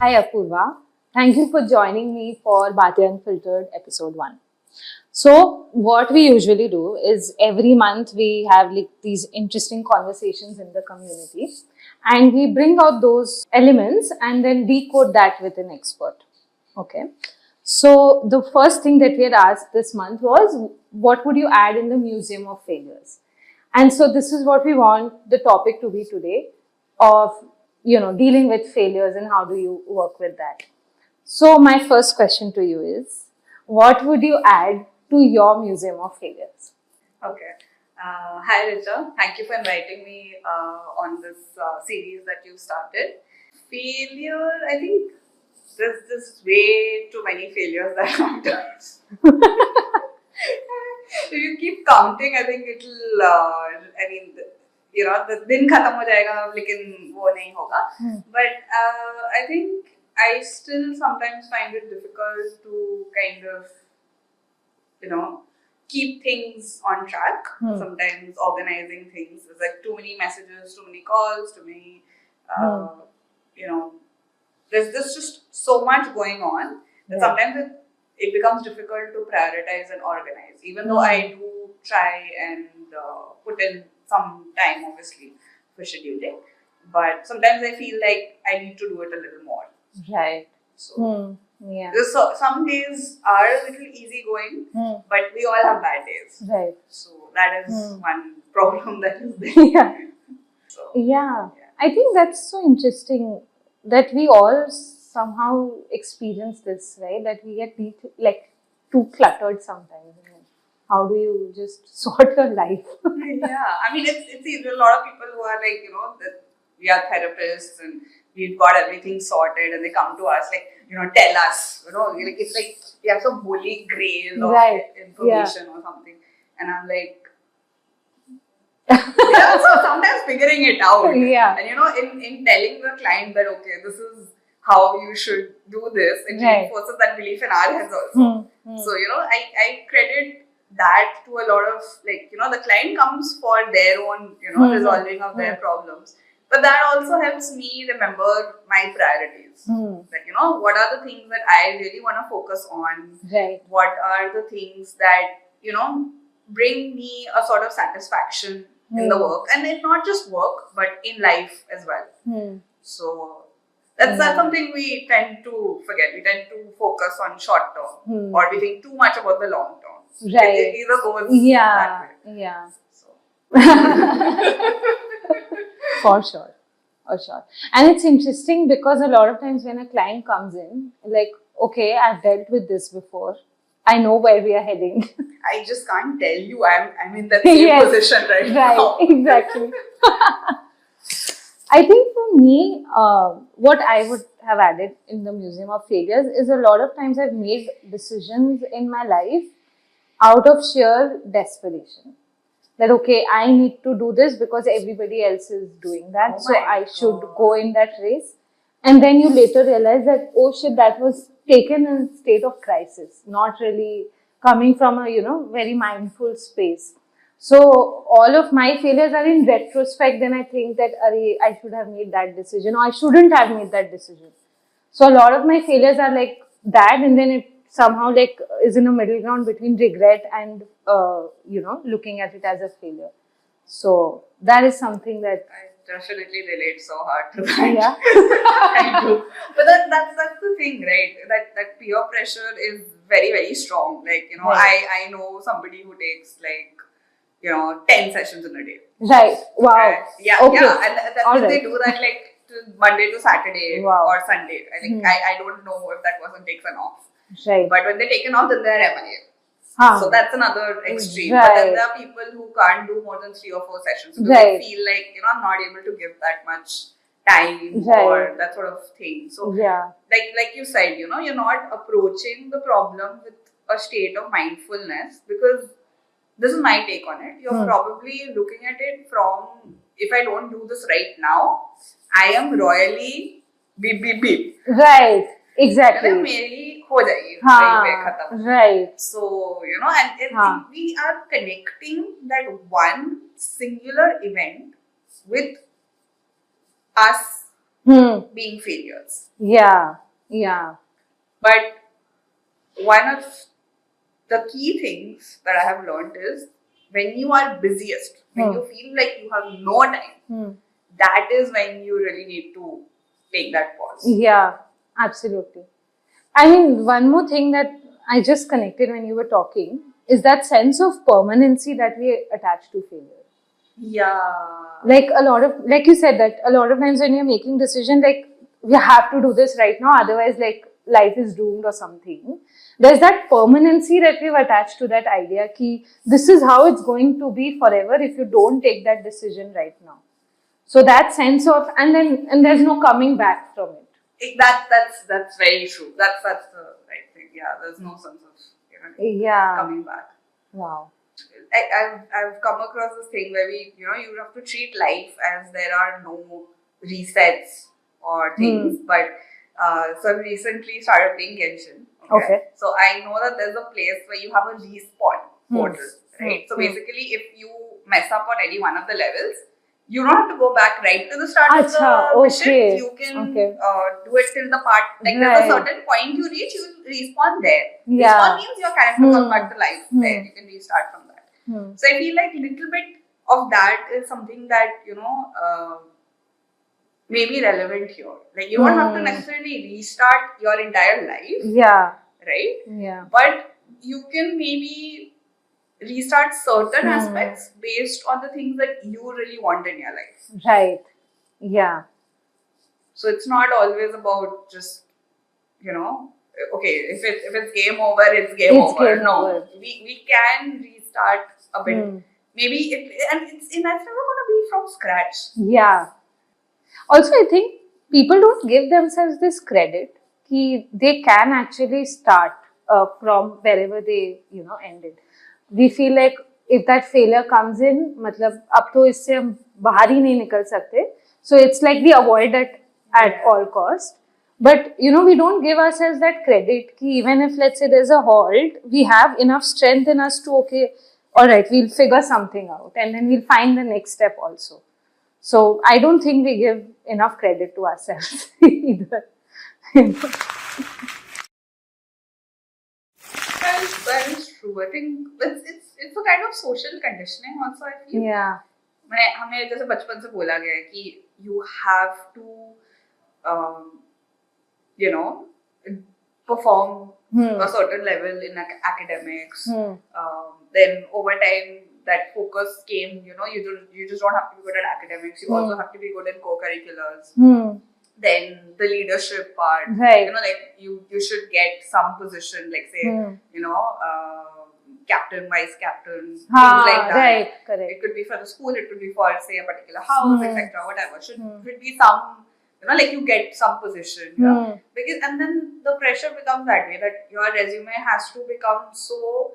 Hi Apurva. Thank you for joining me for Bhatya Unfiltered episode 1. So, what we usually do is every month we have like these interesting conversations in the community and we bring out those elements and then decode that with an expert. Okay. So, the first thing that we had asked this month was what would you add in the Museum of Failures? And so, this is what we want the topic to be today of dealing with failures and how do you work with that. So my first question to you is, what would you add to your Museum of Failures? Okay. Hi, Richa. Thank you for inviting me on this series that you started. Failure, I think there's just way too many failures that I've done. If you keep counting, I think it'll, the दिन खत्म हो जाएगा लेकिन वो नहीं होगा. But I think I still sometimes find it difficult to kind of, keep things on track. Sometimes organizing things. There's like too many messages, too many calls, too many, there's just so much going on that sometimes it becomes difficult to prioritize and organize. Even though I do try and put in some time, obviously, for scheduling. But sometimes I feel like I need to do it a little more. Right. So, so some days are a little easygoing, but we all have bad days. Right. So that is one problem that is there. Yeah. Yeah. I think that's so interesting that we all somehow experience this, right? That we get too cluttered sometimes. How do you just sort your life? Yeah, I mean, it's easy. A lot of people who are like, that we are therapists and we've got everything sorted, and they come to us like, tell us, like it's like we have some holy grail of information or something, and I'm like, we are also sometimes figuring it out. Yeah. And in telling the client that okay, this is how you should do this, it reinforces that belief in our heads also. So I credit that to a lot of the client comes for their own resolving of their problems, but that also helps me remember my priorities. Like what are the things that I really want to focus on? Right. What are the things that bring me a sort of satisfaction in the work, and it's not just work but in life as well. So that's something we tend to forget. We tend to focus on short term, or we think too much about the long term. Right. It either goes that way. Yeah. So. For sure. And it's interesting because a lot of times when a client comes in, like, okay, I've dealt with this before. I know where we are heading. I just can't tell you I'm in that same position right now. Right, exactly. I think for me, what I would have added in the Museum of Failures is a lot of times I've made decisions in my life out of sheer desperation. That okay, I need to do this because everybody else is doing that, so I should go in that race. And then you later realize that, oh shit, that was taken in a state of crisis, not really coming from a, very mindful space. So all of my failures are in retrospect, then I think that, I should have made that decision, or I shouldn't have made that decision. So a lot of my failures are like that, and then it somehow is in a middle ground between regret and, looking at it as a failure. So that is something that I definitely relate so hard to that. Yeah. I do. But that's the thing, right? That peer pressure is very, very strong. Like, I know somebody who takes 10 sessions in a day. Right. Wow. Yeah. Okay. And they do that Monday to Saturday or Sunday. I think I don't know if that person takes an off. Right. But when they're taken off, then they're MIA. So that's another extreme. Right. But then there are people who can't do more than 3 or 4 sessions because they feel like, I'm not able to give that much time or that sort of thing. So like you said, you're not approaching the problem with a state of mindfulness, because this is my take on it. You're probably looking at it from, if I don't do this right now, I am royally beep. Right. Exactly. मेरी हो जाएगी खत्म. Right. So and we are connecting that one singular event with us being failures. Yeah, yeah. But one of the key things that I have learned is when you are busiest, when you feel like you have no time, that is when you really need to take that pause. Yeah, absolutely. I mean, one more thing that I just connected when you were talking is that sense of permanency that we attach to failure. Yeah. Like a lot of, like you said, that a lot of times when you're making decisions, like we have to do this right now, otherwise, like life is doomed or something. There's that permanency that we've attached to that idea ki this is how it's going to be forever if you don't take that decision right now. So that sense of, and there's no coming back from it. That's very true. That's the right thing. Yeah, there's no sense of coming back. Wow. I've come across this thing where you have to treat life as there are no resets or things. But so I've recently started playing Genshin. Okay. So I know that there's a place where you have a respawn portal, right? So basically, if you mess up on any one of the levels, you don't have to go back right to the start of the mission. You can do it till the part, like there's a certain point you reach, you will respawn there. Respawn means your character comes back to life there. You can restart from that. So I feel like little bit of that is something that, may be relevant here. Like you don't have to necessarily restart your entire life. Yeah. Right? Yeah. But you can maybe restart certain aspects based on the things that you really want in your life. Right. Yeah. So it's not always about just, okay, if it's game over, it's game over. No, we can restart a bit. Maybe it's never going to be from scratch. Yeah. Also, I think people don't give themselves this credit कि they can actually start from wherever they ended. We feel like if that failure comes in, मतलब अब तो इससे हम बाहर ही नहीं निकल सकते. So it's like we avoid it at all cost. But we don't give ourselves that credit कि even if let's say there's a halt, we have enough strength in us to all right, we'll figure something out and then we'll find the next step also. So I don't think we give enough credit to ourselves either. That is true. I think it's a kind of social conditioning also, I feel. Yeah. हमें जैसे बचपन से बोला गया है कि you have to perform a certain level in academics. Then over time that focus came, you just don't have to be good at academics, you also have to be good in co-curriculars. Then the leadership part, right. Like you should get some position, like say, captain, vice captain, things like that. Right, correct. It could be for the school, it could be for say a particular house, etc. Whatever. Should be some, like you get some position, because and then the pressure becomes that way that your resume has to become so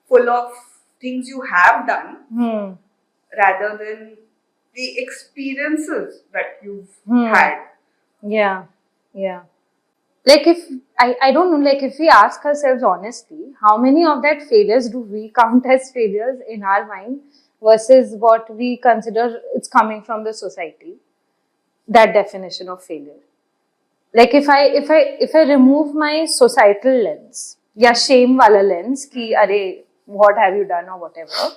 full of things you have done rather than the experiences that you've had. Yeah. Like if I don't know, like if we ask ourselves honestly, how many of that failures do we count as failures in our mind versus what we consider it's coming from the society? That definition of failure. Like if I remove my societal lens, shame wala lens, ki arey what have you done or whatever,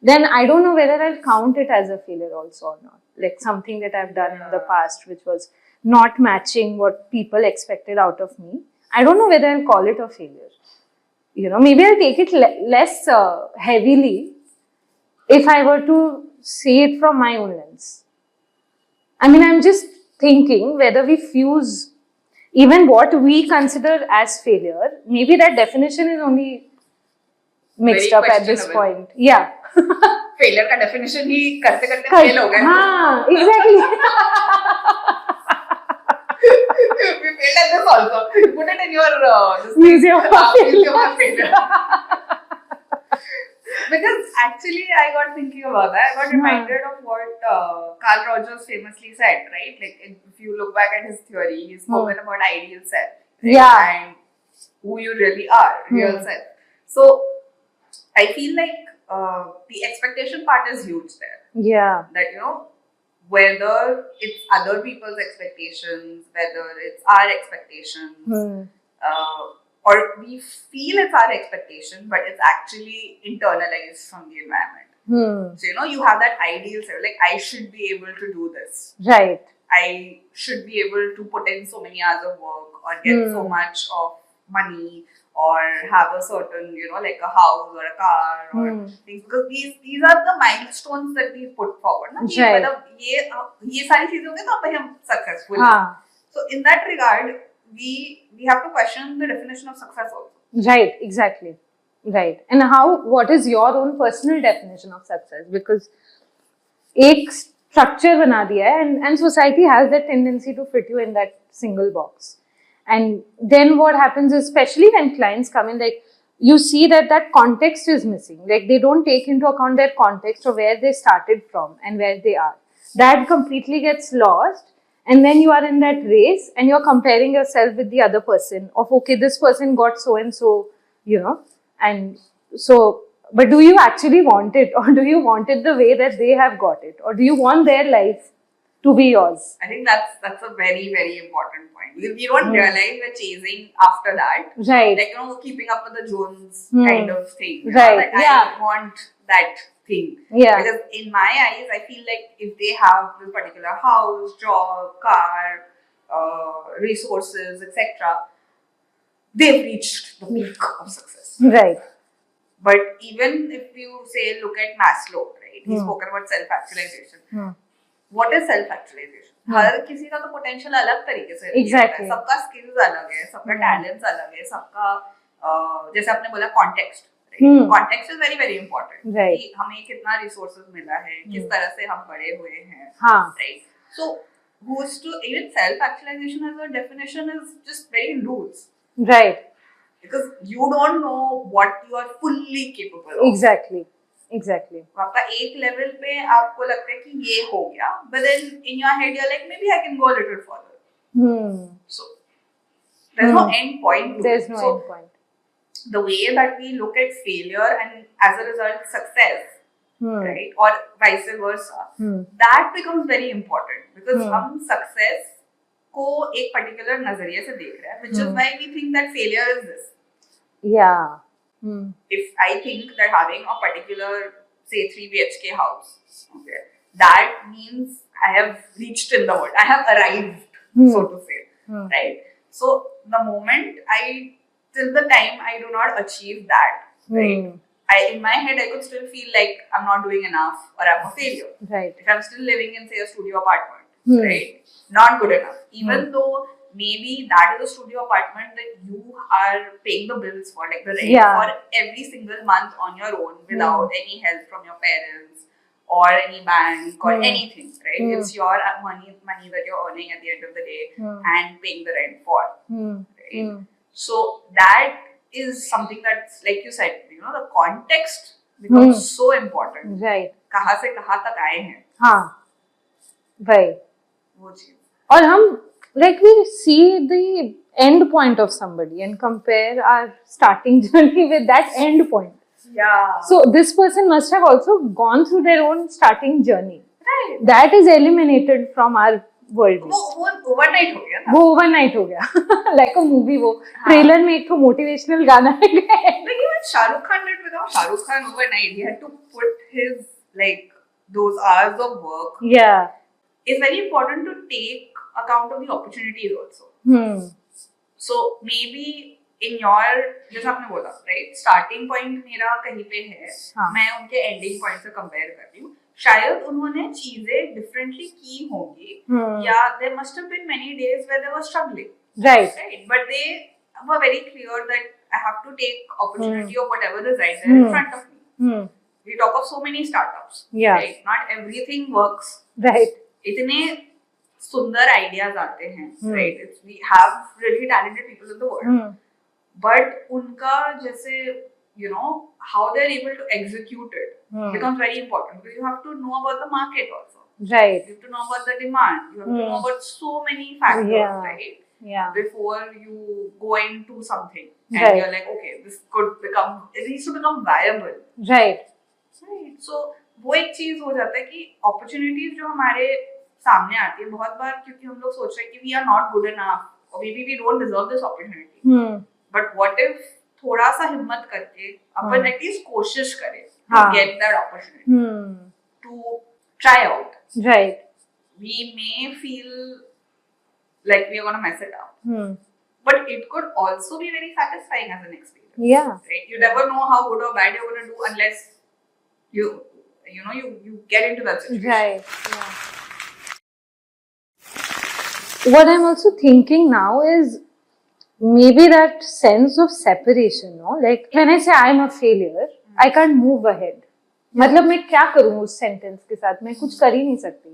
then I don't know whether I'll count it as a failure also or not. Like something that I've done in the past which was not matching what people expected out of me. I don't know whether I'll call it a failure. Maybe I'll take it less heavily if I were to see it from my own lens. I mean, I'm just thinking whether we fuse even what we consider as failure, maybe that definition is only mixed up at this point. Yeah. Failure का definition ही करते करते fail हो गए. हाँ, exactly. We failed at this also. Put it in your museum of failure. Because actually, I got thinking about that. I got reminded of what Carl Rogers famously said, right? Like, if you look back at his theory, he's spoken about ideal self. Right? Yeah. And who you really are, real self. So, I feel like the expectation part is huge there. Yeah. That, whether it's other people's expectations, whether it's our expectations, or we feel it's our expectation, but it's actually internalized from the environment. So, you have that ideal self, like, I should be able to do this. Right. I should be able to put in so many hours of work or get so much of money or have a certain, like a house or a car or things, because these are the milestones that we put forward. Na? Right. ये सारी चीजें होंगी तो हम successful. So in that regard, we have to question the definition of success also. Right, exactly. Right. And what is your own personal definition of success? Because एक structure बना दिया है and society has that tendency to fit you in that single box. And then what happens is, especially when clients come in, like, you see that context is missing. Like, they don't take into account their context of where they started from and where they are. That completely gets lost. And then you are in that race and you're comparing yourself with the other person of, okay, this person got so and so, and so, but do you actually want it, or do you want it the way that they have got it, or do you want their life to be yours? I think that's a very, very important point, because we don't realize we're chasing after that. Right. Like, keeping up with the Jones kind of thing. Right. I want that thing. Yeah. Because in my eyes, I feel like if they have this particular house, job, car, resources, etc., they've reached the peak of success. Right. But even if you say, look at Maslow, right? He spoke about self-actualization. What is self-actualization? हर किसी का तो potential अलग तरीके से exactly. सबका skills अलग है, सबका टैलेंट्स अलग है, सबका जैसे आपने बोला context, context is very very important कि हमें कितना रिसोर्सेज मिला है, किस तरह से हम बड़े हुए हैं, right? So who's to even self-actualization as a definition is just very loose, right? Because you don't know what you are fully capable of. Exactly. आपका एक लेवल पे आपको लगता है कि ये हो गया, but then in your head you're like, maybe I can go a little further. So there's no end point. There's no end point. The way that we look at failure and as a result success, right, or vice versa, that becomes very important, because हम success को एक particular नजरिए से देख रहे हैं, which is why we think that failure is this. Yeah. If I think that having a particular, say, 3 BHK house, okay, that means I have reached in the world. I have arrived, so to say, right? So the moment till the time I do not achieve that, right? In my head, I could still feel like I'm not doing enough or I'm a failure. Right. If I'm still living in, say, a studio apartment, right? Not good enough. Even though maybe that is a studio apartment that you are paying the bills for, like the rent for every single month on your own without any help from your parents or any bank or anything, right? It's your money that you're earning at the end of the day and paying the rent for, right? So that is something that's, like you said, the context becomes so important. Right. कहाँ से कहाँ तक आए हैं? हाँ. Right. वो चीज़. और हम, like, we see the end point of somebody and compare our starting journey with that end point. Yeah. So this person must have also gone through their own starting journey. Right. That is eliminated from our world. वो overnight हो गया ना? वो overnight हो गया. Like a movie, वो trailer में एक तो motivational गाना है. Like even Shah Rukh Khan did without Shah Rukh Khan overnight. He had to put his, like, those hours of work. Yeah. It's very important to take account of the opportunities also. So maybe in your, जैसा आपने बोला, right, starting point मेरा कहीं पे है, मैं उनके ending point से compare कर रही हूँ. शायद उन्होंने चीजें differently की होंगी, या there must have been many days where they were struggling. Right. But they were very clear that I have to take opportunity of whatever is right there in front of me. We talk of so many startups. Yeah. Right? Not everything works. Right. इतने सुंदर ideas आते हैं, right? We have really talented people in the world, but उनका जैसे, how they're able to execute it becomes very important, because you have to know about the market also. Right. You have to know about the demand. You have to know about so many factors, right? Yeah. Before you go into something and you're like, okay, it needs to become viable. Right. Right. So वो एक चीज हो जाता है कि opportunities जो हमारे सामने आती है बहुत बार, क्योंकि हम लोग सोच रहे हैं कि we are not good enough और maybe we don't deserve this opportunity, but what if थोड़ा सा हिम्मत करके अपन एटलीस्ट कोशिश करें to get that opportunity, to try out. Right. We may feel like we are gonna mess it up, but it could also be very satisfying as an experience. Yeah. Right? You never know how good or bad you're gonna do unless you get into that situation. Right. Yeah. What I'm also thinking now is maybe that sense of separation, no? Like when I say I'm a failure, I can't move ahead. मतलब मैं क्या करूँ उस sentence के साथ, मैं कुछ कर ही नहीं सकती.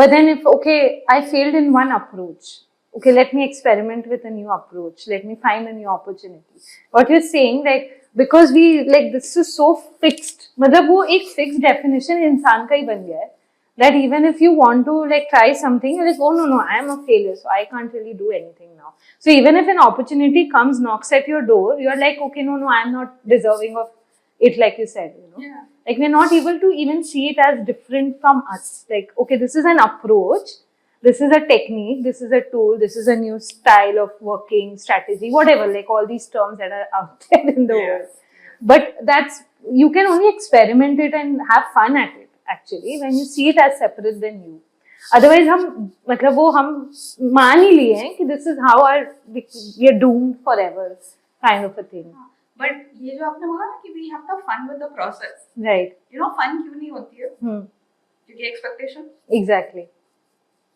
But then if, okay, I failed in one approach, okay, let me experiment with a new approach, let me find a new opportunity. What you're saying, like, because we, like, this is so fixed, मतलब वो एक fixed definition इंसान का ही बन गया है, that even if you want to, like, try something, you're like, oh no, I am a failure, so I can't really do anything now. So even if an opportunity comes, knocks at your door, you're like, okay, no, I'm not deserving of it, like you said, Yeah. Like we're not able to even see it as different from us. Like, okay, this is an approach, this is a technique, this is a tool, this is a new style of working, strategy, whatever, like all these terms that are out there in the world. But that's, you can only experiment it and have fun at it, actually, when you see it as separate than you. Otherwise, हम मान ही लिए हैं कि this is how we are doomed forever, kind of a thing. But ये जो आपने बोला ना कि we have to have fun with the process. Right. Fun क्यों नहीं होती है? क्योंकि expectation. Exactly.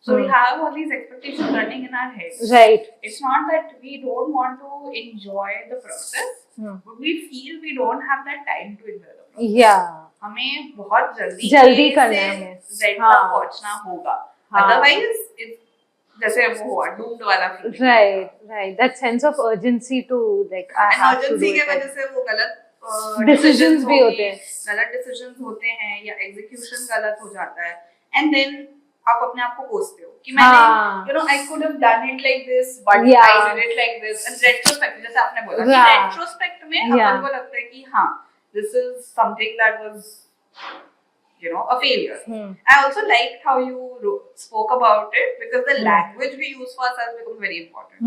So we have all these expectations running in our heads. Right. It's not that we don't want to enjoy the process, but we feel we don't have that time to enjoy the process. Yeah. हमें बहुत जल्दी करना है. Z तक पहुंचना होगा. Otherwise, it's जैसे वो हुआ doomed वाला feeling. Right. That sense of urgency to, like, I have to do it. urgency के वजह से वो गलत decisions भी होते हैं. गलत decisions होते हैं या execution गलत हो जाता है. And then आप अपने आप को कोसते हो कि मैंने I could have done it like this, but I did it like this. And retrospect, जैसे आपने बोला कि retrospect में अपन को लगता है कि हाँ, this is something that was a failure. I also liked how you spoke about it because the language we use for ourselves becomes very important.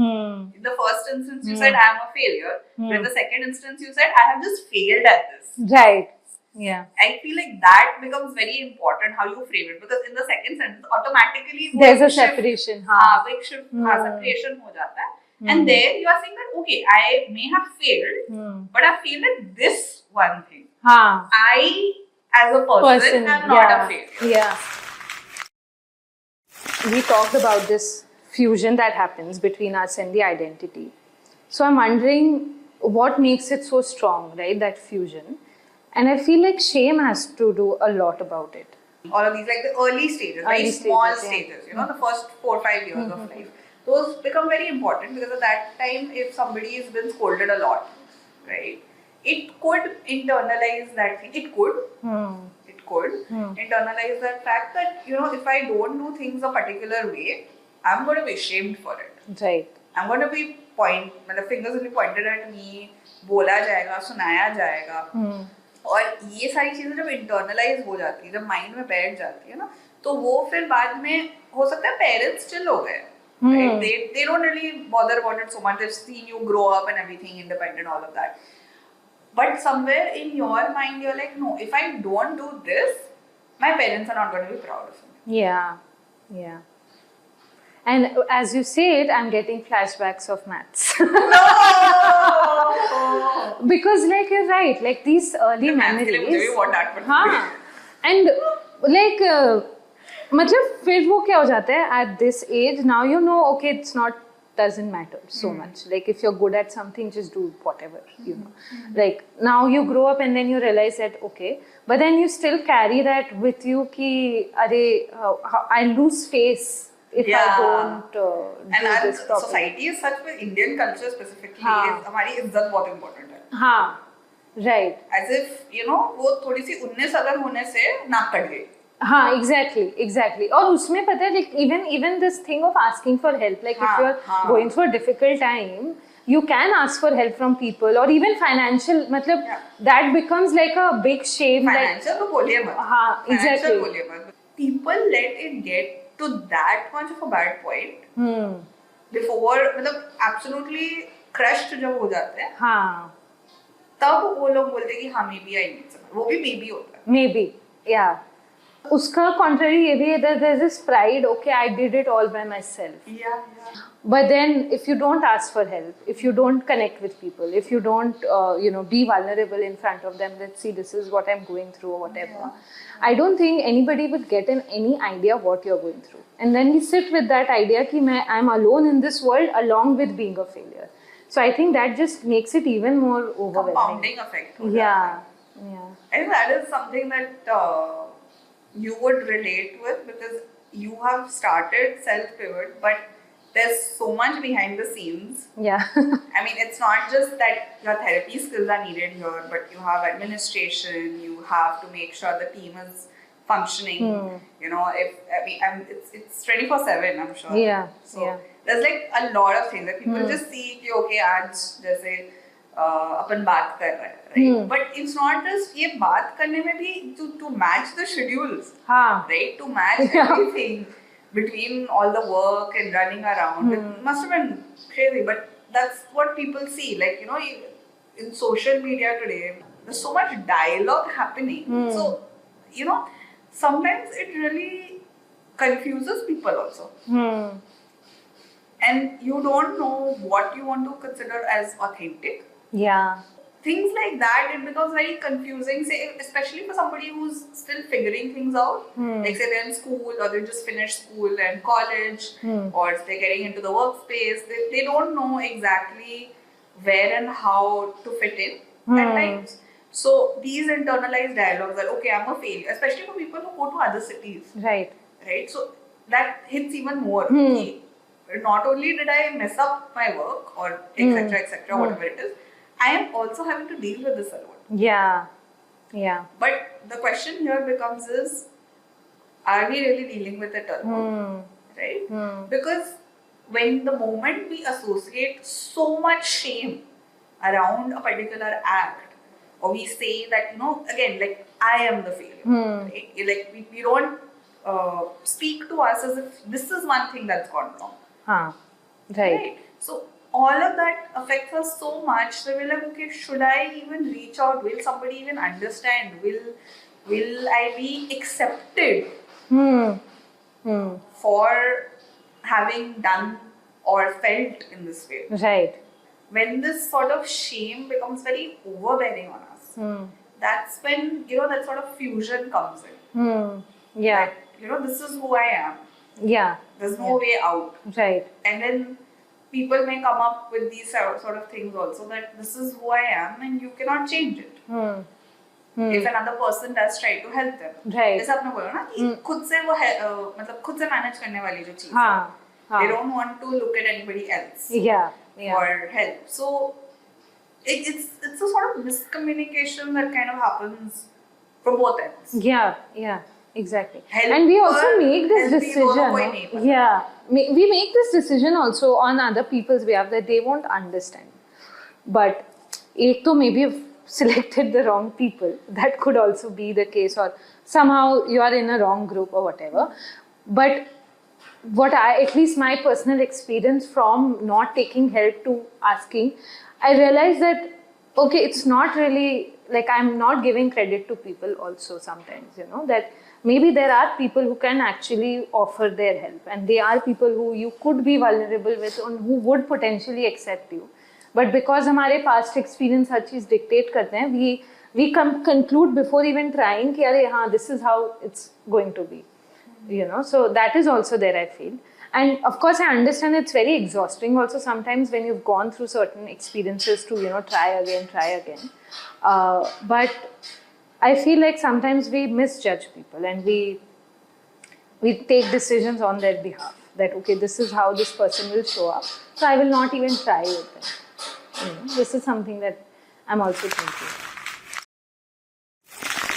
In the first instance, you said I am a failure. But in the second instance, you said I have just failed at this. Right. Yeah. I feel like that becomes very important how you frame it because in the second sentence, automatically there's a separation. Big shift, separation हो जाता है. And there you are saying that okay, I may have failed, but I failed at this one thing. I as a person am not a failure. Yeah. We talked about this fusion that happens between us and the identity. So I'm wondering what makes it so strong, right? That fusion. And I feel like shame has to do a lot about it. All of these, like the early stages, very small stages, the first 4 or 5 years of life. Those become very important because at that time, if somebody has been scolded a lot, right? It could internalize that thing. It could internalize that fact that, if I don't do things a particular way, I'm going to be shamed for it. Right. I'm going to be fingers will be pointed at me, बोला जाएगा, सुनाया जाएगा. और ये सारी चीजें जब internalize हो जाती है, जब mind में बैठ जाती है ना, तो वो फिर बाद में हो सकता है parents still हो गए. Right? They don't really bother about it so much. They've seen you grow up and everything, independent, all of that. But somewhere in your mind, you're like, no, if I don't do this, my parents are not going to be proud of me. Yeah. And as you say it, I'm getting flashbacks of maths. No! Because, like, you're right, like these early memories. And, like, मतलब फिर वो क्या हो जाता है at this age, now you know, okay, it's not, doesn't matter so much. Like if you're good at something, just do whatever, Like now you grow up and then you realize that, okay, but then you still carry that with you ki, I lose face if I don't do this properly. Society is such, with Indian culture specifically, हमारी इज्जत बहुत important है. Right. As if, वो थोड़ी सी 19 अगर होने से नाक कट गई. Exactly. और उसमें पता है, like even this thing of asking for help, like if you're going through a difficult time, you can ask for help from people, or even financial, मतलब that becomes like a big shame. Financial तो बोलिए मत. Exactly. People let it get to that much of a bad point. Before मतलब absolutely crushed जब हो जाते हैं, हाँ, तब वो लोग बोलते हैं कि हाँ maybe I need some, वो भी maybe होता है. Maybe, yeah. उसका contrary ये भी है that there's this pride, okay, I did it all by myself. Yeah. But then if you don't ask for help, if you don't connect with people, if you don't, be vulnerable in front of them, that see, this is what I'm going through or whatever, I don't think anybody would get any idea what you're going through. And then we sit with that idea that I'm alone in this world along with being a failure. So I think that just makes it even more overwhelming. Compounding effect. Yeah. I think that is something that you would relate with because you have started self-pivot, but there's so much behind the scenes. Yeah. I mean, it's not just that your therapy skills are needed here, but you have administration, you have to make sure the team is functioning. It's 24/7, I'm sure. Yeah. So there's like a lot of things that people just see कि okay, आज जैसे अपन बात कर रहे हैं, right? But it's not just ये बात करने में भी to match the schedules, right? To match everything between all the work and running around. It must have been crazy, but that's what people see. Like, in social media today, there's so much dialogue happening. So, sometimes it really confuses people also. And you don't know what you want to consider as authentic. Yeah. Things like that, it becomes very confusing, say, especially for somebody who's still figuring things out. Like, say, they're in school or they just finished school and college, or they're getting into the workspace. They don't know exactly where and how to fit in at times. So, these internalized dialogues are, okay, I'm a failure, especially for people who go to other cities. Right. So, that hits even more. Not only did I mess up my work or etc., whatever it is, I am also having to deal with this alone. Yeah. But the question here becomes is, are we really dealing with it alone? Right? Because when the moment we associate so much shame around a particular act, or we say that, again, like, I am the failure. Right? Like, we don't speak to us as if this is one thing that's gone wrong. Right? So, all of that affects us so much that we're like, okay, should I even reach out? Will somebody even understand? Will I be accepted for having done or felt in this way? Right. When this sort of shame becomes very overbearing on us, that's when, that sort of fusion comes in. Yeah. That, this is who I am. Yeah. There's no way out. Right. And then people may come up with these sort of things also, that this is who I am and you cannot change it. If another person does try to help them. Right. जैसे आपने बोला ना कि खुद से वो मतलब खुद से मैनेज करने वाली जो चीज़ है. They don't want to look at anybody else. Yeah. For help. So it's a sort of miscommunication that kind of happens from both ends. Yeah. Exactly. Help, and we also make this decision. Yeah. We make this decision also on other people's behalf that they won't understand. But ek to maybe have selected the wrong people. That could also be the case, or somehow you are in a wrong group or whatever. But at least my personal experience from not taking help to asking, I realized that, okay, it's not really, like, I'm not giving credit to people also sometimes, that maybe there are people who can actually offer their help, and they are people who you could be vulnerable with and who would potentially accept you. But because हमारे past experience हर चीज़ dictate करते हैं, we conclude before even trying कि अरे हाँ, this is how it's going to be. So that is also there, I feel. And of course, I understand it's very exhausting also sometimes when you've gone through certain experiences to, try again. But I feel like sometimes we misjudge people and we take decisions on their behalf. That, okay, this is how this person will show up, so I will not even try with them. This is something that I'm also thinking.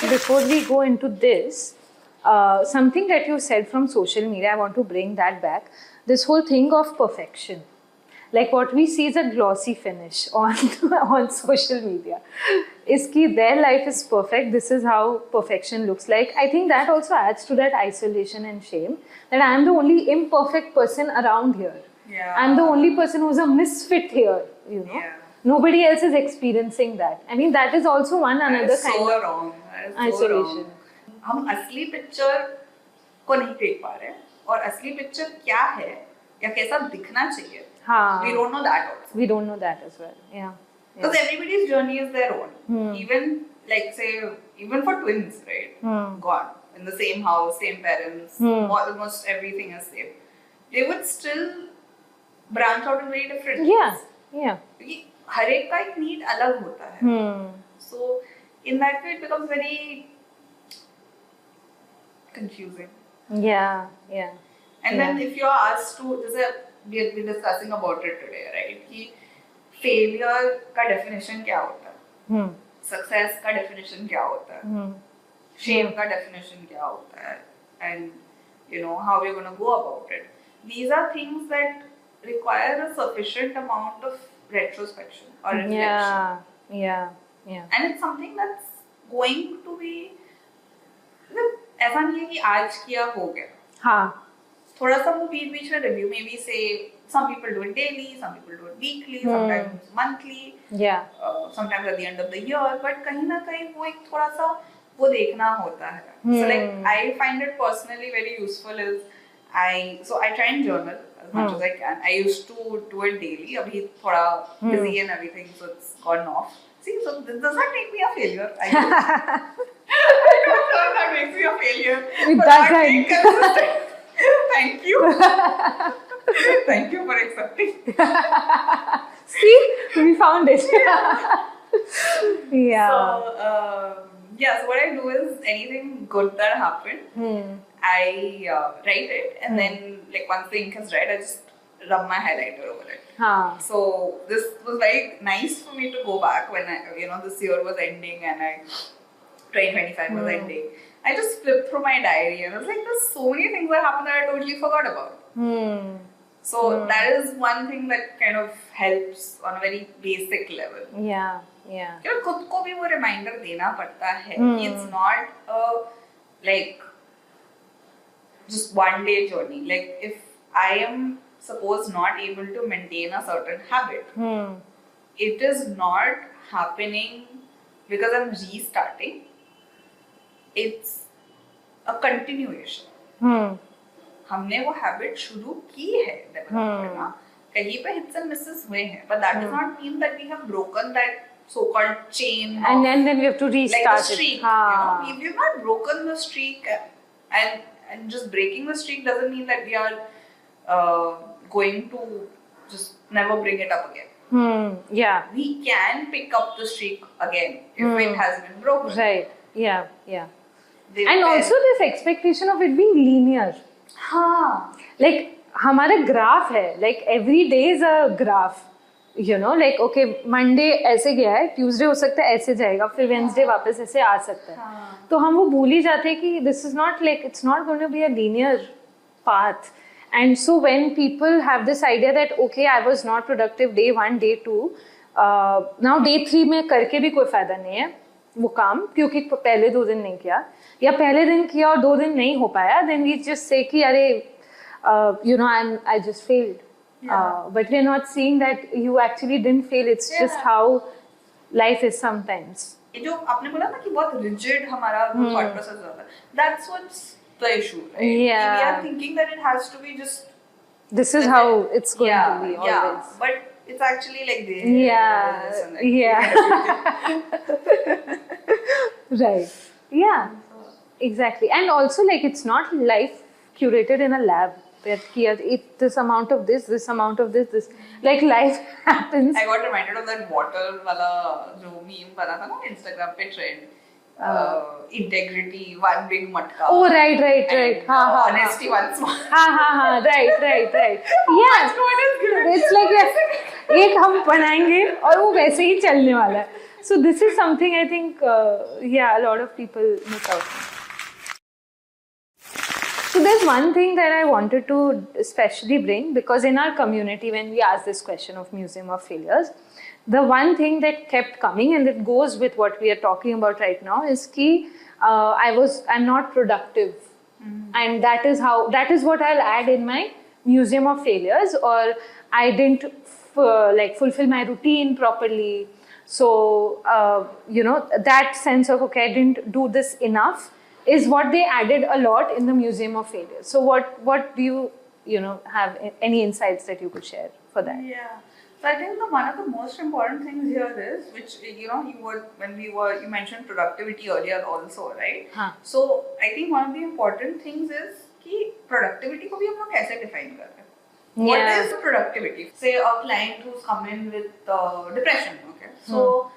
Before we go into this, something that you said from social media, I want to bring that back. This whole thing of perfection. like what we see is a glossy finish on social media. Is ki their life is perfect. This is how perfection looks like. I think that also adds to that isolation and shame that I am the only imperfect person around here. Yeah. I'm the only person who's a misfit here. You know. Yeah. Nobody else is experiencing that. I mean, that is also one another kind so of wrong. isolation. हम असली picture को नहीं देख पा रहे हैं और असली पिक्चर क्या है या कैसा दिखना चाहिए. हाँ. We don't know that also. We don't know that as well. Yeah. Because everybody's journey is their own. Even like say even for twins, right? Gone in the same house, same parents, almost everything is same. They would still branch out in very different ways. Yeah. क्योंकि हर एक का एक need अलग होता है. So in that way it becomes very confusing. Yeah. And then if you're asked to, we're discussing about it today, right? कि failure का definition क्या होता है? Success का definition क्या होता है? Shame का definition क्या होता है? And you know how we're going to go about it. These are things that require a sufficient amount of retrospection or reflection. Yeah. And it's something that's going to be ऐसा नहीं है कि आज किया हो गया. हाँ. थोड़ा सा वो बीच में review maybe say some people do it daily, some people do it weekly, sometimes monthly, sometimes at the end of the year, but कहीं ना कहीं वो एक थोड़ा सा वो देखना होता है. So like I find it personally very useful is I try and journal as much as I can. I used to do it daily. अभी थोड़ा busy and everything, so it's gone off. See, so this does not make me a failure. I don't know if that makes me a failure. It but doesn't. not being consistent. Thank you. Thank you for accepting. See, we found it. Yeah. So what I do is anything good that happened, I write it, and then like once the ink is dried, I just rub my highlighter over it. So this was very nice for me to go back when this year was ending and 2025 was ending. I just flipped through my diary and I was like, there's so many things that happened that I totally forgot about. So that is one thing that kind of helps on a very basic level. Yeah. खुद को भी वो reminder देना पड़ता है. It's not a like just one day journey. Like if I am suppose not able to maintain a certain habit, it is not happening because I'm restarting. It's a continuation. हमने वो habit शुरू की है develop करना. कहीं पे hits and misses हुए हैं, but that does not mean that we have broken that so-called chain. And then we have to restart like the streak. it. We've not broken the streak, and just breaking the streak doesn't mean that we are going to just never bring it up again. Yeah. We can pick up the streak again if it has been broken. Right. Yeah. And also this expectation of it being linear. Like हमारा graph है. Like every day is a graph. Like okay, Monday ऐसे गया है, Tuesday हो सकता है ऐसे जाएगा, फिर Wednesday वापस ऐसे आ सकता है. तो हम वो भूल ही जाते हैं कि this is not like, it's not going to be a linear path. And so when people have this idea that okay, I was not productive day 1, day 2, now day 3 में करके भी कोई फायदा नहीं है वो काम, क्योंकि पहले 2 दिन नहीं किया या पहले दिन किया और 2 दिन नहीं हो पाया, then we just say कि अरे I just failed. But we're not seeing that you actually didn't fail. It's just how life is sometimes. ये जो आपने बोला ना कि बहुत rigid हमारा thought process होता है, that's what's the issue, right? Yeah. We are thinking that it has to be just this is how it's going to be always. But it's actually like this. Right. Yeah. Exactly. And also like it's not life curated in a lab. That this amount of this amount of this. Like life happens. I got reminded of that water wala jo meme bana tha na Instagram pe trend. Integrity, one big matka. Oh, right. And, honesty, one small. Right. Yeah. It's like एक हम बनाएंगे और वो वैसे ही चलने वाला है. So this is something I think, a lot of people miss out on. So there's one thing that I wanted to especially bring, because in our community, when we asked this question of Museum of Failures, the one thing that kept coming, and it goes with what we are talking about right now, is ki I'm not productive, and that is what I'll add in my Museum of Failures, or I didn't fulfill my routine properly. So that sense of, okay, I didn't do this enough, is what they added a lot in the Museum of Failures. So what do you have any insights that you could share for that? Yeah. So I think one of the most important things here is, which you mentioned productivity earlier also, right? So I think one of the important things is कि productivity को भी हम लोग कैसे define कर रहे हैं? What is productivity? Say a client who's come in with depression, okay? So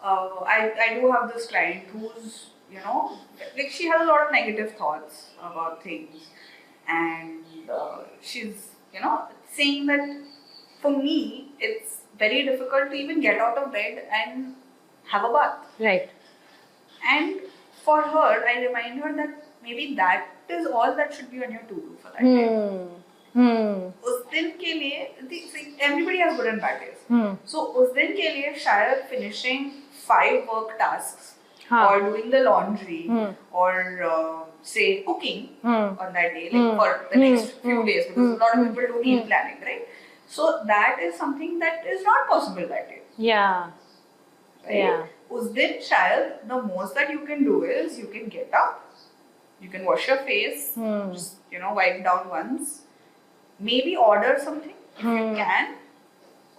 I do have this client who's, she has a lot of negative thoughts about things, and she's, saying that for me, it's very difficult to even get out of bed and have a bath. Right. And for her, I remind her that maybe that is all that should be on your to-do for that day. उस दिन के लिए everybody has good and bad days. So उस दिन के लिए शायद finishing 5 work tasks or doing the laundry or say cooking on that day, like for the next few days, because a lot of people do meal planning, right? So that is something that is not possible that day. Yeah. Right? Yeah. उस दिन शायद the most that you can do is you can get up, you can wash your face, just wipe down once. Maybe order something if you can,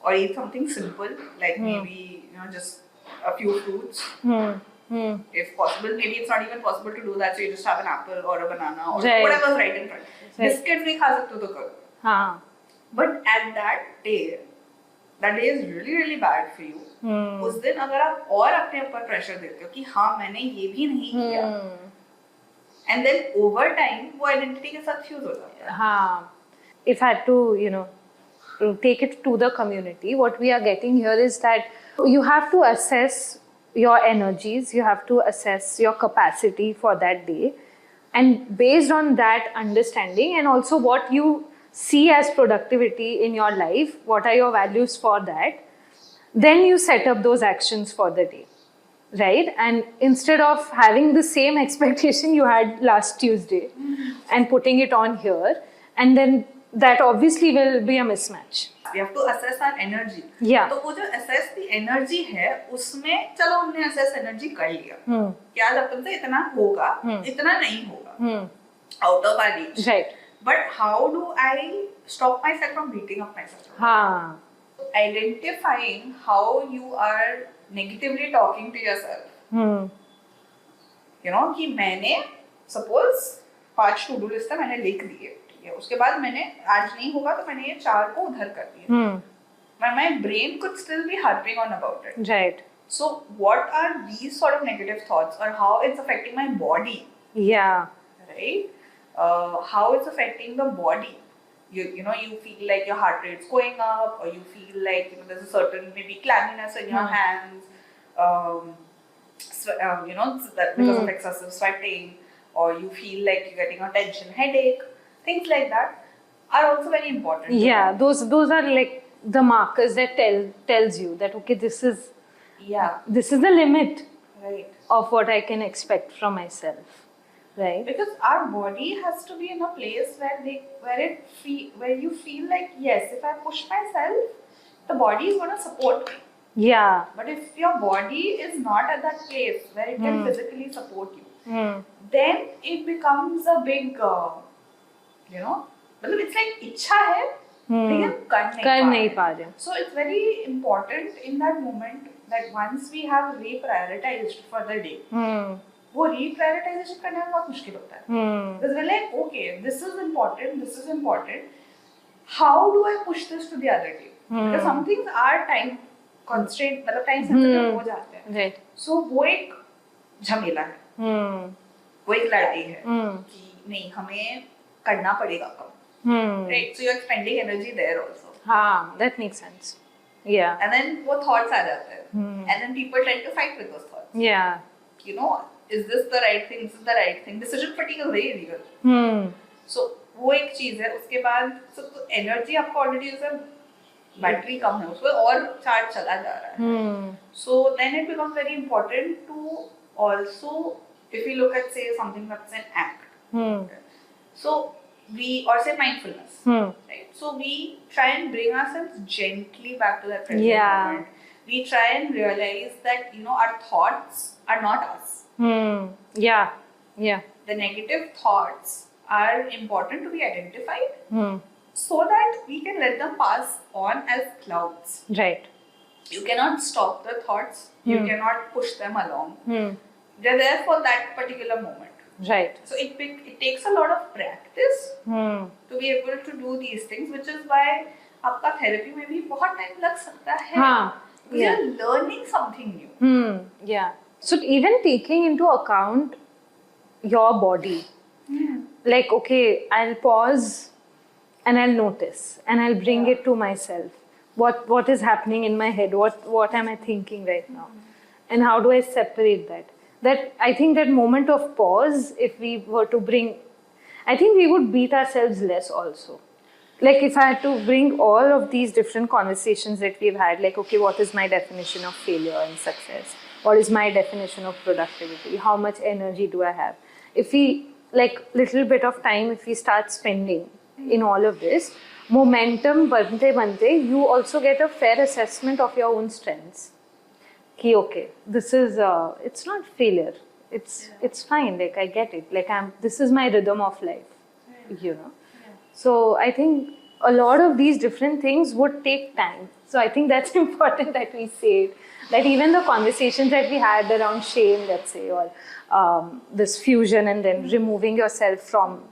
or eat something simple, like maybe just a few fruits. If possible, maybe it's not even possible to do that, so you just have an apple or a banana or whatever's right in front. Biscuits नहीं खा सकते तो करो. But at that day is really really bad for you. उस दिन अगर आप और अपने ऊपर pressure देते हो कि हाँ मैंने ये भी नहीं किया, and then over time वो identity के साथ fuse हो जाता है. हाँ. If I had to, take it to the community, what we are getting here is that you have to assess your energies, you have to assess your capacity for that day, and based on that understanding, and also what you see as productivity in your life, what are your values for that, then you set up those actions for the day, right? And instead of having the same expectation you had last Tuesday and putting it on here, and then that obviously will be a mismatch. We have to assess our energy. Yeah. तो वो जो assess the energy है, उसमें चलो हमने assess energy कर लिया. क्या आज अपन से इतना होगा, इतना नहीं होगा. Out of our reach. Right. But how do I stop myself from beating up myself? Identifying how you are negatively talking to yourself. कि मैंने suppose 5 to-do list है मैंने लिख दिए. उसके बाद मैंने आज नहीं होगा तो मैंने ये 4 को उधर कर दिया. But my brain could still be harping on about it. Right. So what are these sort of negative thoughts, or how it's affecting my body? Yeah. Right. How it's affecting the body. You feel like your heart rate's going up, or you feel like there's a certain maybe clamminess in your hands. That because of excessive sweating, or you feel like you're getting a tension headache. Things like that are also very important. Yeah, those are like the markers that tells you that okay, this is the limit, right, of what I can expect from myself, right? Because our body has to be in a place where you feel like, yes, if I push myself, the body is going to support me. Yeah. But if your body is not at that place where it can physically support you, then it becomes a big मतलब it's like इच्छा है लेकिन कर नहीं पा रहे. So it's very important in that moment that once we have reprioritized for the day, वो reprioritization करने में बहुत मुश्किल होता है. Because we're like, okay, this is important. How do I push this to the other day? Because some things are time constraint, मतलब time sensitive हो जाते हैं. Right. So वो एक झमेला है. वो एक लड़ाई है कि नहीं हमें करना पड़ेगा कम. Right, so you're spending energy there also. That makes sense. Yeah. And then वो thoughts आ जाते हैं. And then people tend to fight with those thoughts. Yeah. Is this the right thing? Decision fatigue is very real. So वो एक चीज है. उसके बाद so energy आपको ऑलरेडी उसे बैटरी कम है उसमें और चार्ज चला जा रहा है. So then it becomes very important to also, if we look at say something that's an act, okay. So we, or say mindfulness, right? So we try and bring ourselves gently back to that present moment. We try and realize that our thoughts are not us. The negative thoughts are important to be identified, so that we can let them pass on as clouds. Right. You cannot stop the thoughts. You cannot push them along. They're there for that particular moment. Right. So it takes a lot of practice to be able to do these things, which is why आपका therapy में भी बहुत time लग सकता है. Because you're learning something new. Yeah. So even taking into account your body, like okay, I'll pause and I'll notice and I'll bring it to myself. What is happening in my head? What am I thinking right now? And how do I separate that? That I think that moment of pause, if we were to bring, I think we would beat ourselves less also. Like if I had to bring all of these different conversations that we've had, like okay, what is my definition of failure and success? What is my definition of productivity? How much energy do I have? If we, like little bit of time, if we start spending in all of this, momentum bante, you also get a fair assessment of your own strengths. Ki okay, this is it's not failure. It's fine. Like I get it. Like this is my rhythm of life. So I think a lot of these different things would take time. So I think that's important that we say it. That even the conversations that we had around shame, let's say, or this fusion, and then removing yourself from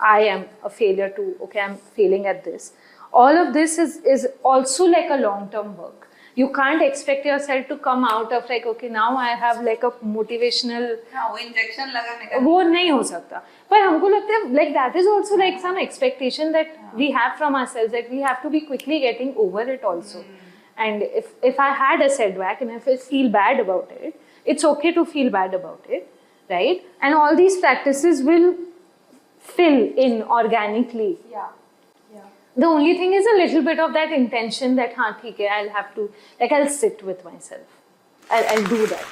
I am a failure to okay, I'm failing at this. All of this is also like a long-term work. You can't expect yourself to come out of like okay, now I have like a motivational. हाँ, वो injection लगाने का वो नहीं हो सकता. पर हमको लगता है like that is also like some expectation that we have from ourselves, that we have to be quickly getting over it also. And if I had a setback and if I feel bad about it, it's okay to feel bad about it, right? And all these practices will fill in organically. The only thing is a little bit of that intention that हाँ ठीक है, I'll have to, like I'll sit with myself. I'll do that.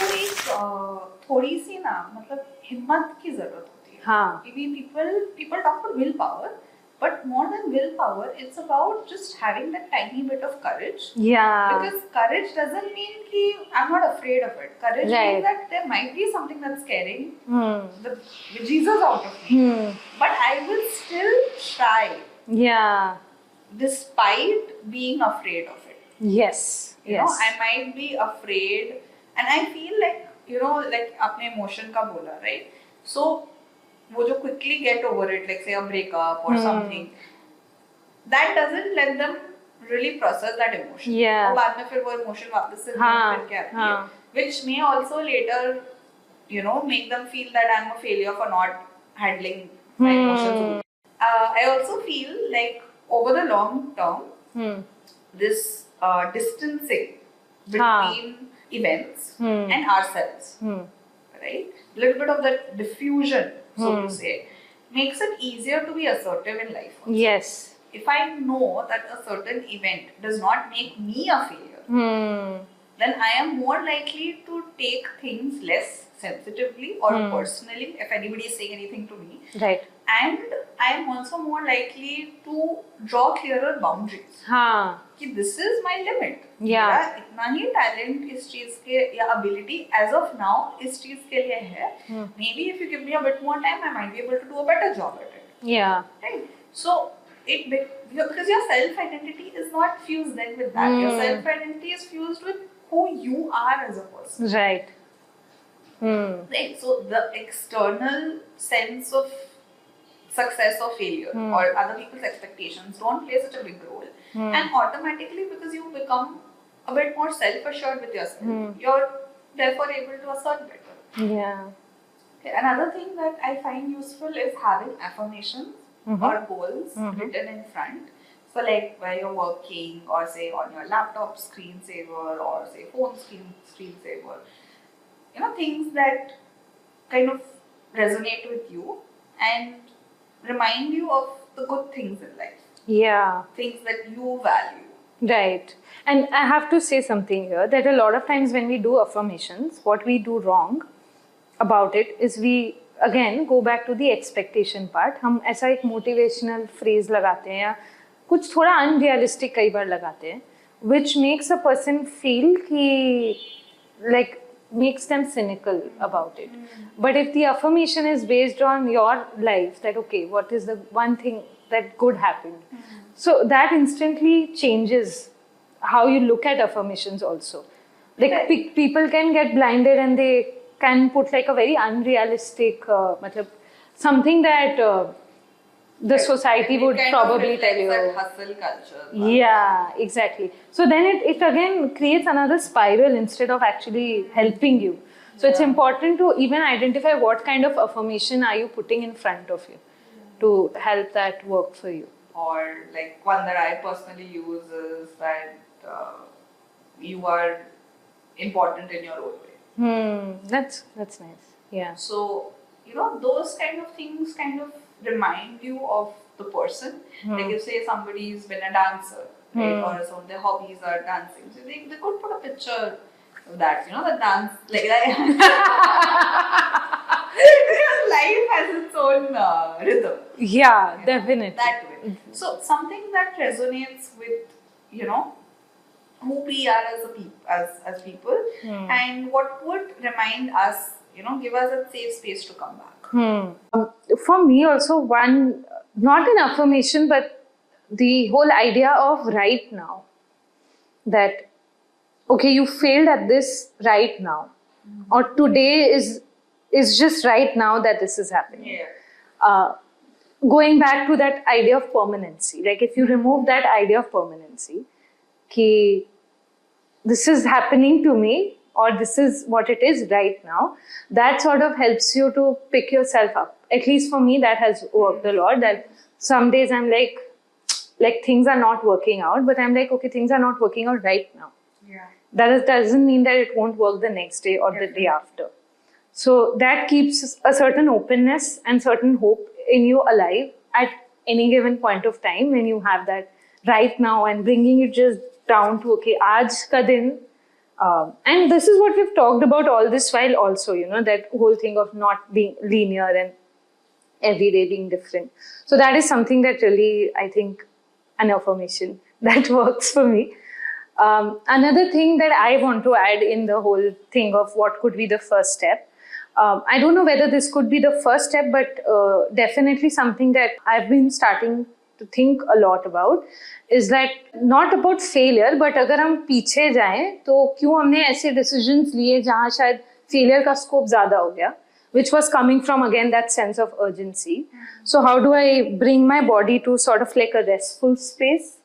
तो एक थोड़ी सी ना मतलब हिम्मत की जरूरत होती है. हाँ. People talk about willpower, but more than willpower, it's about just having that tiny bit of courage. Yeah. Because courage doesn't mean कि I'm not afraid of it. Courage means that there might be something that's scaring the Jesus out of me. But I will still try. Yeah. Despite being afraid of it. Yes. You know, I might be afraid, and I feel like like आपने emotion का बोला, right? So वो जो quickly get over it, like say a breakup or something, that doesn't let them really process that emotion. Yeah. और बाद में फिर वो emotion वापस से फिर क्या आती है, which may also later make them feel that I'm a failure for not handling my emotions. I also feel like over the long term, this distancing between events and ourselves, right? A little bit of that diffusion, so to say, makes it easier to be assertive in life also. Yes. If I know that a certain event does not make me a failure, then I am more likely to take things less sensitively or personally if anybody is saying anything to me. Right. And I am also more likely to draw clearer boundaries. कि this is my limit. Yeah. मेरा इतना ही talent इस चीज के या ability as of now इस चीज के लिए है. Maybe if you give me a bit more time, I might be able to do a better job at it. Yeah. Right. So because your self identity is not fused then with that. Your self identity is fused with who you are as a person. Right. Right. So the external sense of success or failure or other people's expectations don't play such a big role. And automatically, because you become a bit more self-assured with yourself, you're therefore able to assert better. Yeah. Okay, another thing that I find useful is having affirmations or goals written in front. So like where you're working, or say on your laptop screensaver, or say phone screensaver, things that kind of resonate with you and remind you of the good things in life. Yeah. Things that you value. Right. And I have to say something here that a lot of times when we do affirmations, what we do wrong about it is we again go back to the expectation part. हम ऐसा एक motivational phrase लगाते हैं या कुछ थोड़ा unrealistic कई बार लगाते हैं, which makes a person feel कि like makes them cynical about it. But if the affirmation is based on your life, that okay, what is the one thing that good happened? So that instantly changes how you look at affirmations also. Like people can get blinded and they can put like a very unrealistic, something that the society would probably tell you. That hustle culture. Yeah, exactly. So then it again creates another spiral instead of actually helping you. So it's important to even identify what kind of affirmation are you putting in front of you to help that work for you. Or like one that I personally use is that you are important in your own way. That's nice. Yeah. So, those kind of things kind of remind you of the person. Like if say somebody's been a dancer, right, or some of their hobbies are dancing, so they could put a picture of that, the dance, like that. Life has its own rhythm. Yeah, definitely. That way. So something that resonates with, who we are as people, and what would remind us, give us a safe space to come back. For me also, one, not an affirmation, but the whole idea of right now. That, okay, you failed at this right now. Or today is just right now that this is happening. Yeah. Going back to that idea of permanency. Like if you remove that idea of permanency, ki this is happening to me, or this is what it is right now, that sort of helps you to pick yourself up. At least for me, that has worked a lot. That some days I'm like things are not working out, but I'm like, okay, things are not working out right now. Yeah. That doesn't mean that it won't work the next day or the day after. So that keeps a certain openness and certain hope in you alive at any given point of time when you have that right now, and bringing it just down to, okay, aaj ka din. And this is what we've talked about all this while also, that whole thing of not being linear and every day being different. So that is something that really, I think, an affirmation that works for me. Another thing that I want to add in the whole thing of what could be the first step, I don't know whether this could be the first step, but definitely something that I've been starting to think a lot about is that not about failure, but अगर हम पीछे जाएं तो क्यों हमने ऐसे decisions लिए जहाँ शायद failure का scope ज़्यादा हो गया, which was coming from again that sense of urgency. So how do I bring my body to sort of like a restful space,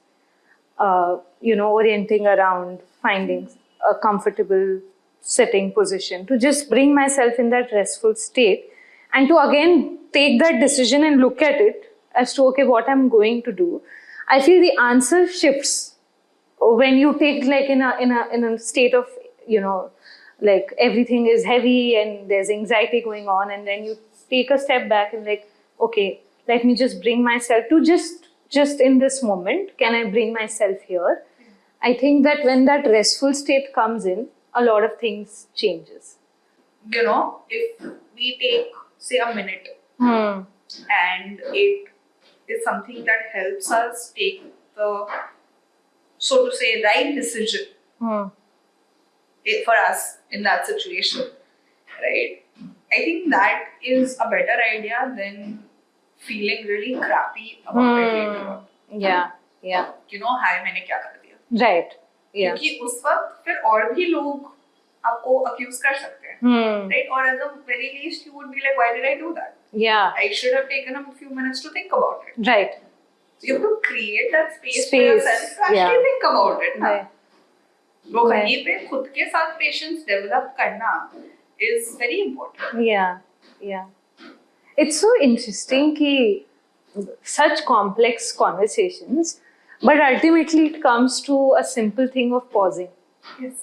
orienting around finding a comfortable sitting position, to just bring myself in that restful state and to again take that decision and look at it as to, okay, what I'm going to do. I feel the answer shifts when you take like in a state of, like everything is heavy and there's anxiety going on, and then you take a step back and like, okay, let me just bring myself to just in this moment, can I bring myself here? I think that when that restful state comes in, a lot of things changes. If we take, say, a minute and it is something that helps us take the, so to say, right decision for us in that situation, right? I think that is a better idea than feeling really crappy about it later on. Yeah. हाय मैंने क्या कर दिया. Right. Yeah. क्योंकि उस वक्त फिर और भी लोग आपको accuse कर सकते हैं, right? Or at the very least, you would be like, why did I do that? Yeah. I should have taken a few minutes to think about it. Right. So you have to create that space for yourself to actually think about it. Right. वो वहीं पे खुद के साथ patience develop करना is very important. Yeah. It's so interesting कि such complex conversations, but ultimately it comes to a simple thing of pausing. Yes.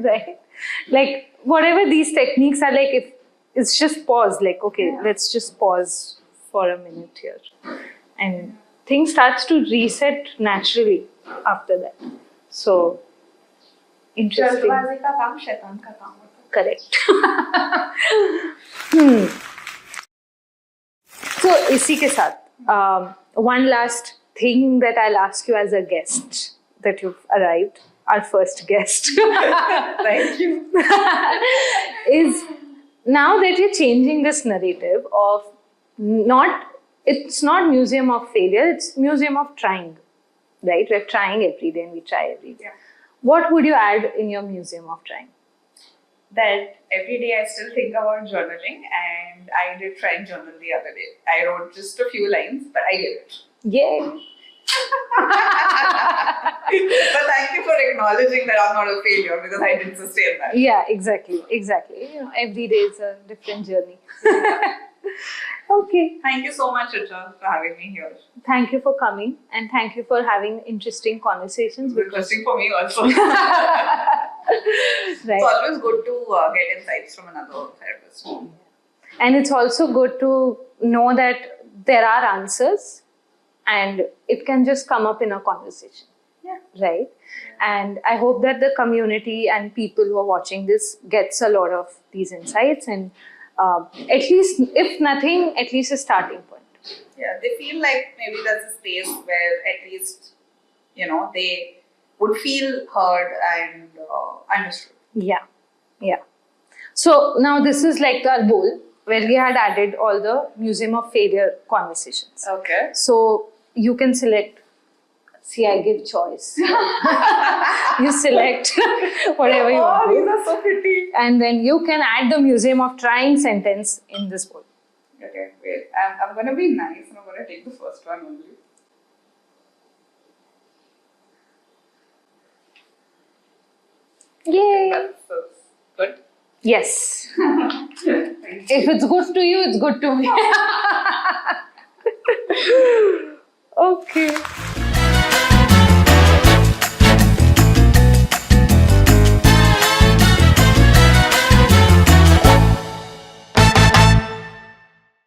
Right? Like whatever these techniques are, like it's just pause, like, okay, let's just pause for a minute here. And things starts to reset naturally after that. So, interesting. जल्दबाजी का काम शैतान का काम होता है. Correct. So, इसी के साथ, one last thing that I'll ask you as a guest that you've arrived, our first guest. Thank you. Is now that you're changing this narrative of it's not museum of failure, it's museum of trying, right? We're trying every day and we try every day. Yeah. What would you add in your museum of trying? That every day I still think about journaling, and I did try and journal the other day. I wrote just a few lines, but I did it. Yay! But thank you for acknowledging that I'm not a failure, because I didn't sustain that. Yeah, exactly. You know, every day is a different journey. Okay. Thank you so much, Richa, for having me here. Thank you for coming, and thank you for having interesting conversations. Interesting for me also. Right. It's always good to get insights from another therapist. And it's also good to know that there are answers and it can just come up in a conversation. Yeah. Right? And I hope that the community and people who are watching this gets a lot of these insights, and at least, if nothing, at least a starting point. Yeah, they feel like maybe there's a space where at least, you know, they would feel heard and understood. Yeah. So now this is like our bowl where we had added all the Museum of Failure conversations. Okay. So you can select. See, I give choice. You select whatever you want. Oh, these are so pretty. And then you can add the Museum of Trying sentence in this bowl. Okay, wait. I'm going to be nice and I'm going to take the first one only. Yay! That's good. Yes. Thank you. If it's good to you, it's good to me. Okay.